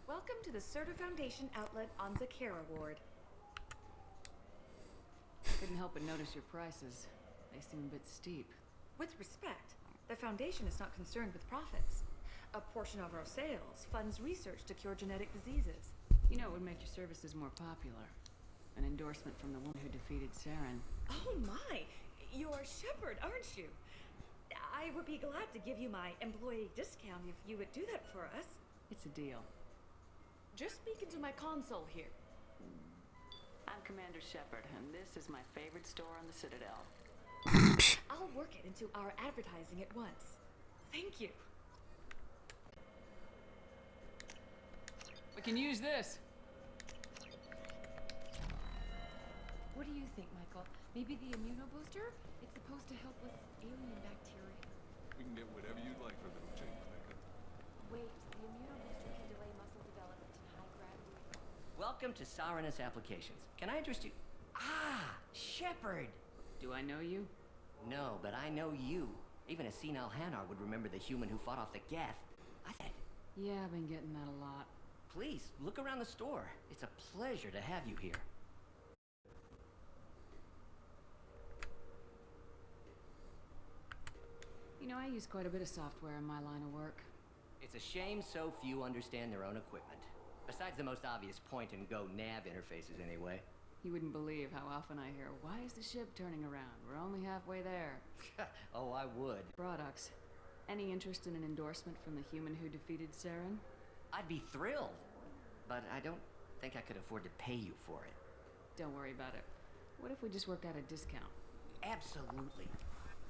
S25: Welcome to the Serta Foundation outlet on Zakera Ward.
S4: Couldn't help but notice your prices. They seem a bit steep.
S25: With respect, The Foundation is not concerned with profits. A portion of our sales funds research to cure genetic diseases.
S4: You know it would make your services more popular. An endorsement from the woman who defeated Saren.
S25: Oh my! You're Shepard, aren't you? I would be glad to give you my employee discount if you would do that for us.
S4: It's a deal. Just speak into my console here. I'm Commander Shepard, and this is my favorite store on the Citadel.
S25: I'll work it into our advertising at once. Thank you.
S4: We can use this.
S19: What do you think, Michael? Maybe the immunobooster? It's supposed to help with alien bacteria.
S7: We can get whatever you'd like for little Jake Rebecca.
S19: Wait, the immunobooster can delay muscle development in high gravity.
S17: Welcome to Saranus Applications. Can I interest you? Ah, Shepard!
S4: Do I know you?
S17: No, but I know you. Even a senile Hanar would remember the human who fought off the Geth. I said,
S4: Yeah, I've been getting that a lot.
S17: please, look around the store. It's a pleasure to have you here.
S4: You know, I use quite a bit of software in my line of work.
S17: It's a shame so few understand their own equipment. Besides the most obvious point-and-go nav interfaces, anyway.
S4: You wouldn't believe how often I hear, why is the ship turning around? We're only halfway there.
S17: Oh, I would.
S4: Products. Any interest in an endorsement from the human who defeated Saren?
S17: I'd be thrilled. But I don't think I could afford to pay you for it.
S4: Don't worry about it. What if we just work out a discount?
S17: Absolutely.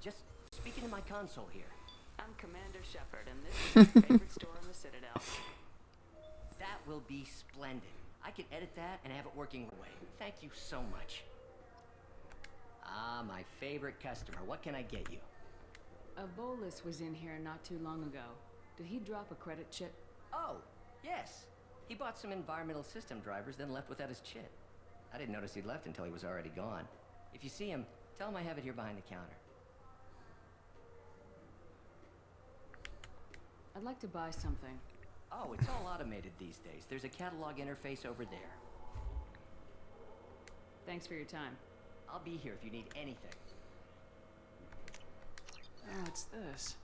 S17: Just speak into my console here.
S4: I'm Commander Shepard, and this is my favorite store on the Citadel.
S17: That will be splendid. I can edit that and have it working away. Thank you so much. Ah, my favorite customer. What can I get you?
S4: A Volus was in here not too long ago. Did he drop a credit chip?
S17: Oh, yes. He bought some environmental system drivers, then left without his chip. I didn't notice he'd left until he was already gone. If you see him, tell him I have it here behind the counter.
S4: I'd like to buy something.
S17: Oh, it's all automated these days. There's a catalog interface over there.
S4: Thanks for your time.
S17: I'll be here if you need anything.
S4: Oh, it's this.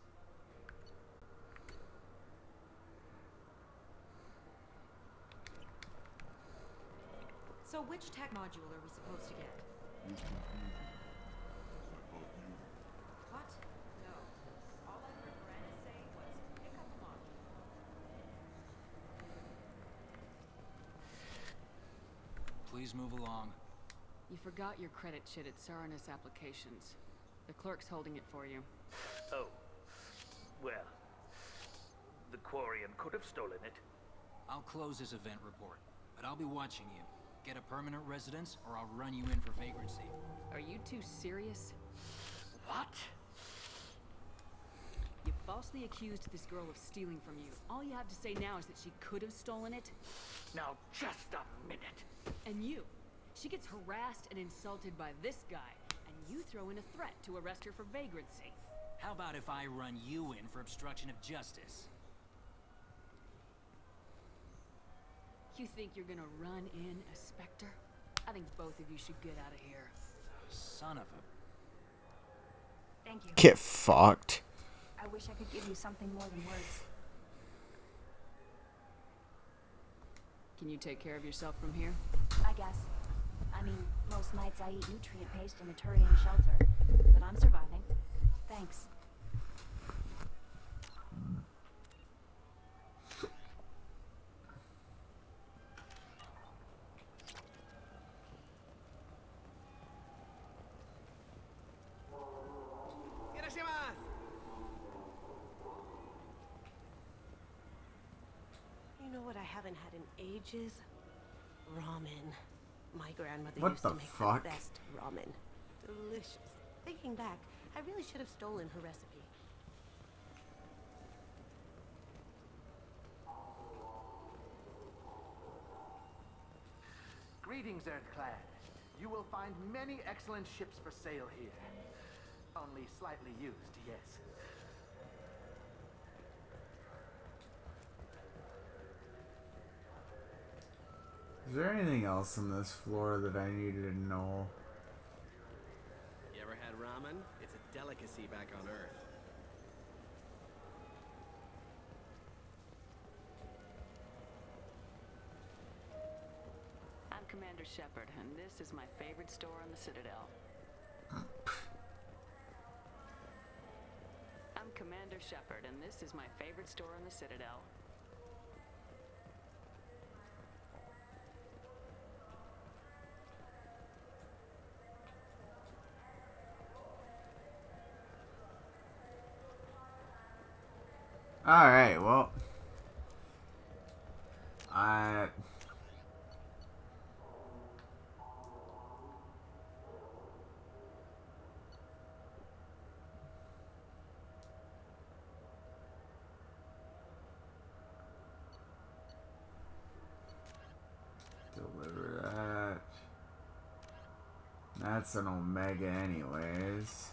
S25: So which tech module are we supposed to get?
S15: You're confusing. I thought you...
S25: What? No. All I heard Brandon say was pick up a module.
S5: Please move along.
S4: You forgot your credit chit at Saranus Applications. The clerk's holding it for you.
S3: Oh. Well, the Quarian could have stolen it.
S5: I'll close this event report, but I'll be watching you. Get a permanent residence, or I'll run you in for vagrancy.
S4: Are you two serious?
S3: What?
S4: You falsely accused this girl of stealing from you. All you have to say now is that she could have stolen it.
S3: Now, just a minute.
S4: And you. She gets harassed and insulted by this guy, and you throw in a threat to arrest her for vagrancy.
S5: How about if I run you in for obstruction of justice?
S4: You think you're gonna run in a Spectre? I think both of you should get out of here.
S5: Son of a...
S10: Thank you.
S1: Get fucked.
S10: I wish I could give you something more than words.
S4: Can you take care of yourself from here?
S10: I guess. I mean, most nights I eat nutrient paste in a Turian shelter. But I'm surviving. Thanks.
S8: You know what I haven't had in ages? Ramen. My grandmother
S1: What
S8: used
S1: the
S8: to make
S1: fuck?
S8: the best ramen. Delicious. Thinking back, I really should have stolen her recipe.
S3: Greetings, Earth Clan. You will find many excellent ships for sale here. Only slightly used, yes.
S1: Is there anything else on this floor that I needed to know?
S9: You ever had ramen? It's a delicacy back on Earth.
S4: Commander Shepard, and this is my favorite store on the Citadel. I'm Commander Shepard, and this is my favorite store on the Citadel.
S1: Alright, well. I... Deliver that. That's an Omega anyways.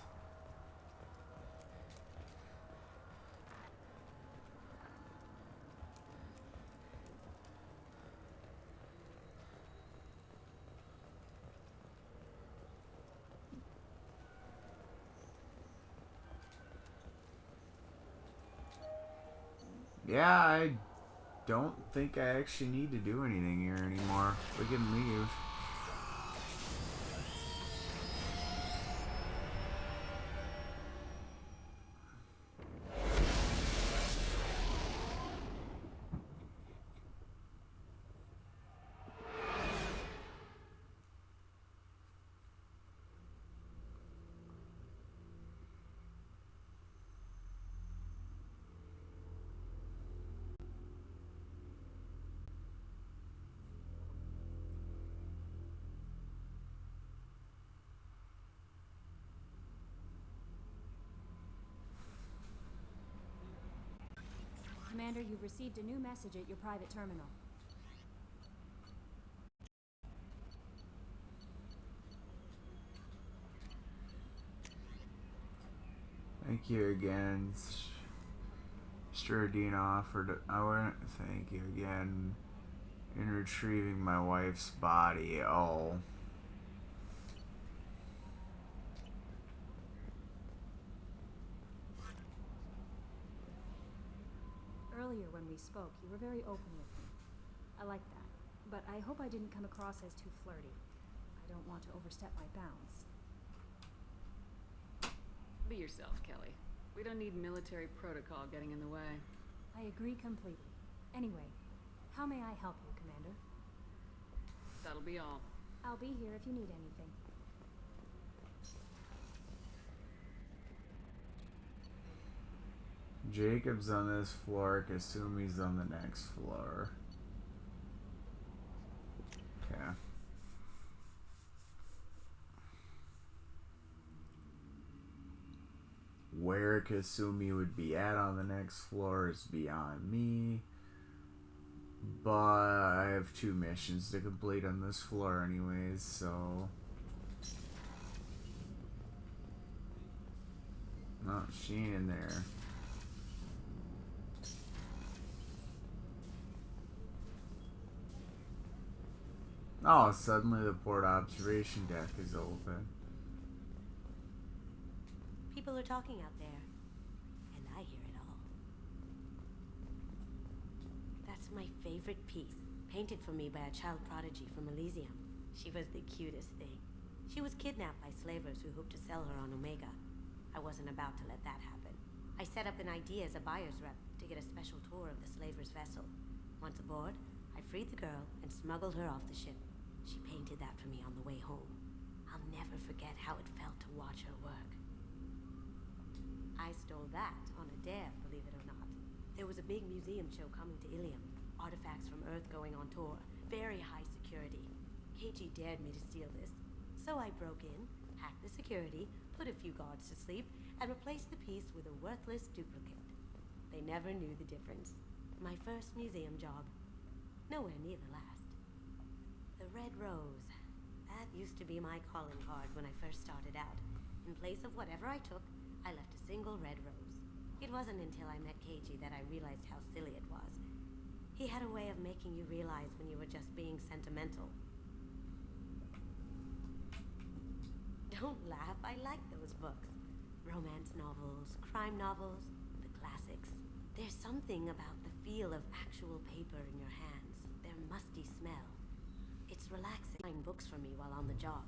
S1: Yeah, I don't think I actually need to do anything here anymore. We can leave.
S6: Commander, you've received a new message at your private terminal.
S1: Thank you again. Stradina offered. Thank you again in retrieving my wife's body. Oh.
S6: Earlier when we spoke, you were very open with me. I like that, but I hope I didn't come across as too flirty. I don't want to overstep my bounds.
S4: Be yourself, Kelly. We don't need military protocol getting in the way.
S6: I agree completely. Anyway, how may I help you, Commander?
S4: That'll be all.
S6: I'll be here if you need anything.
S1: Jacob's on this floor. Kasumi's on the next floor. Okay. Where Kasumi would be at on the next floor is beyond me. But I have 2 missions to complete on this floor anyways, so... Oh, she ain't in there. Oh, suddenly the port observation deck is open.
S8: People are talking out there, and I hear it all. That's my favorite piece, painted for me by a child prodigy from Elysium. She was the cutest thing. She was kidnapped by slavers who hoped to sell her on Omega. I wasn't about to let that happen. I set up an idea as a buyer's rep to get a special tour of the slaver's vessel. Once aboard, I freed the girl and smuggled her off the ship. She painted that for me on the way home. I'll never forget how it felt to watch her work. I stole that on a dare, believe it or not. There was a big museum show coming to Ilium. Artifacts from Earth going on tour. Very high security. KG dared me to steal this. So I broke in, hacked the security, put a few guards to sleep, and replaced the piece with a worthless duplicate. They never knew the difference. My first museum job. Nowhere near the last. The Red Rose. That used to be my calling card when I first started out. In place of whatever I took, I left a single red rose. It wasn't until I met KG that I realized how silly it was. He had a way of making you realize when you were just being sentimental. Don't laugh, I like those books. Romance novels, crime novels, the classics. There's something about the feel of actual paper in your hands, their musty smell. It's relaxing. Buying books for me while on the job.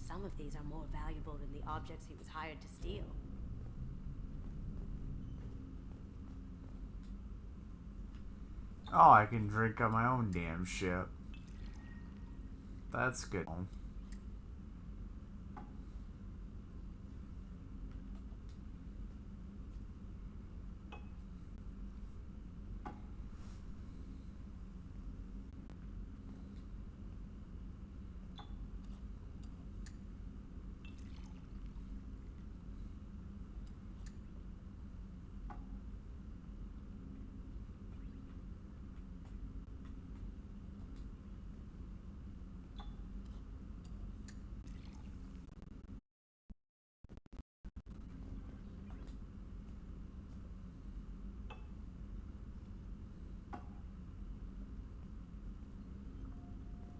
S8: Some of these are more valuable than the objects he was hired to steal.
S1: Oh, I can drink on my own damn ship. That's good.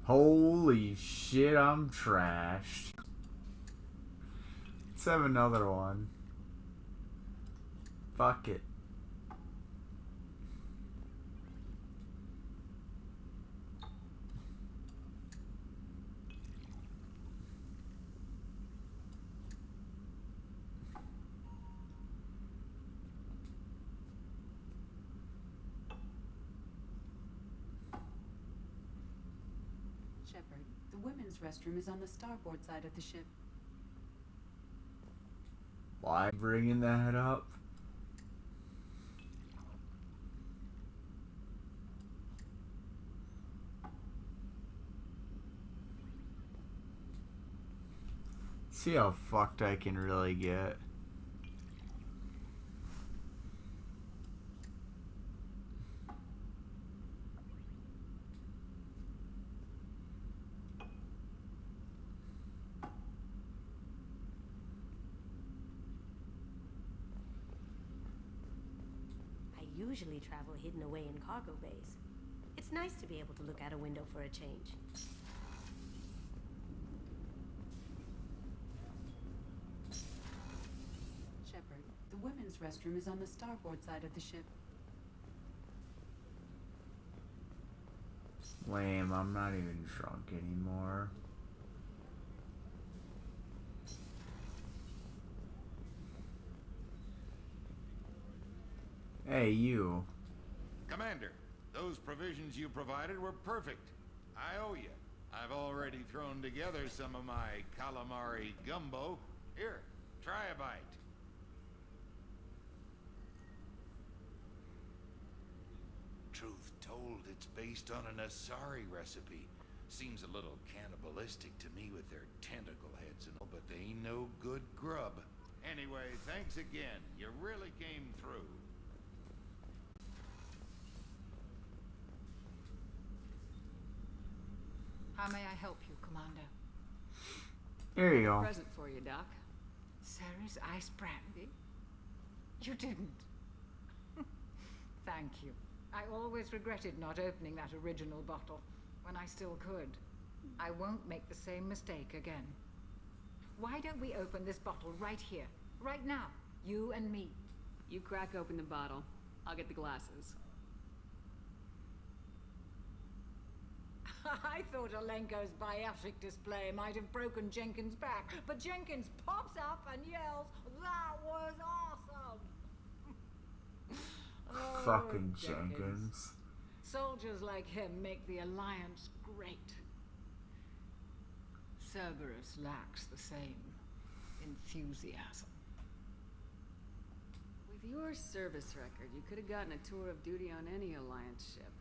S1: Holy shit, I'm trashed. Let's have another one. Fuck it.
S4: Shepard, the women's restroom is on the starboard side of the ship.
S1: Why bringing that up? See how fucked I can really get.
S8: I usually travel hidden away in cargo bays. It's nice to be able to look out a window for a change.
S4: Shepard, the women's restroom is on the starboard side of the ship.
S1: Lame, I'm not even drunk anymore. Hey, you.
S24: Commander, those provisions you provided were perfect. I owe you. I've already thrown together some of my calamari gumbo. Here, try a bite. Truth told, it's based on an Asari recipe. Seems a little cannibalistic to me with their tentacle heads and all, but they ain't no good grub. Anyway, thanks again. You really came through.
S11: How may I help you, Commander?
S1: Here you go.
S11: Present for you, Doc. Sarah's ice brandy? You didn't. Thank you. I always regretted not opening that original bottle when I still could. I won't make the same mistake again. Why don't we open this bottle right here, right now, you and me?
S4: You crack open the bottle. I'll get the glasses.
S11: I thought Alenko's biotic display might have broken Jenkins' back, but Jenkins pops up and yells, "That was awesome!" Oh,
S1: Fucking Jenkins.
S11: Soldiers like him make the Alliance great. Cerberus lacks the same enthusiasm.
S4: With your service record, you could have gotten a tour of duty on any Alliance ship.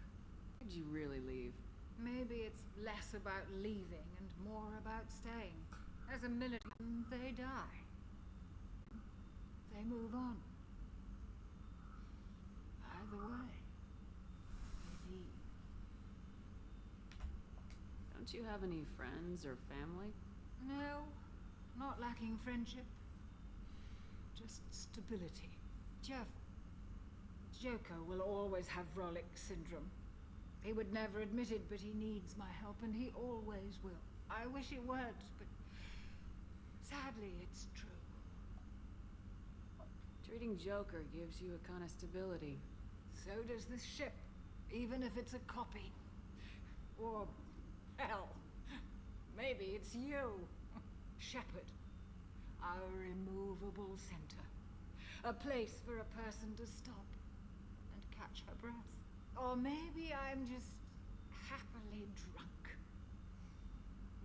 S4: Why'd you really leave?
S11: Maybe it's less about leaving and more about staying. As a military, they die. They move on. Either way, they leave.
S4: Don't you have any friends or family?
S11: No, not lacking friendship. Just stability. Joker will always have Rollick syndrome. He would never admit it, but he needs my help, and he always will. I wish it weren't, but sadly, it's true.
S4: Treating Joker gives you a kind of stability.
S11: So does this ship, even if it's a copy. Or Hell, maybe it's you, Shepherd. Our immovable center. A place for a person to stop and catch her breath. Or maybe I'm just happily drunk.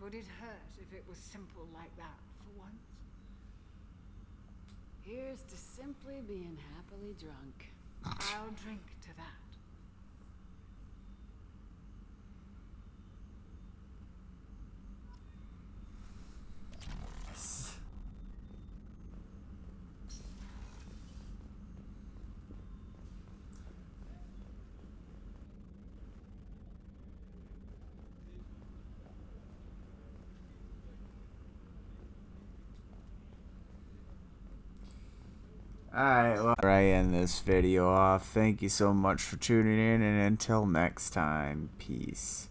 S11: Would it hurt if it was simple like that for once?
S4: Here's to simply being happily drunk.
S11: I'll drink to that.
S1: Alright, well, I end this video off. Thank you so much for tuning in, and until next time, peace.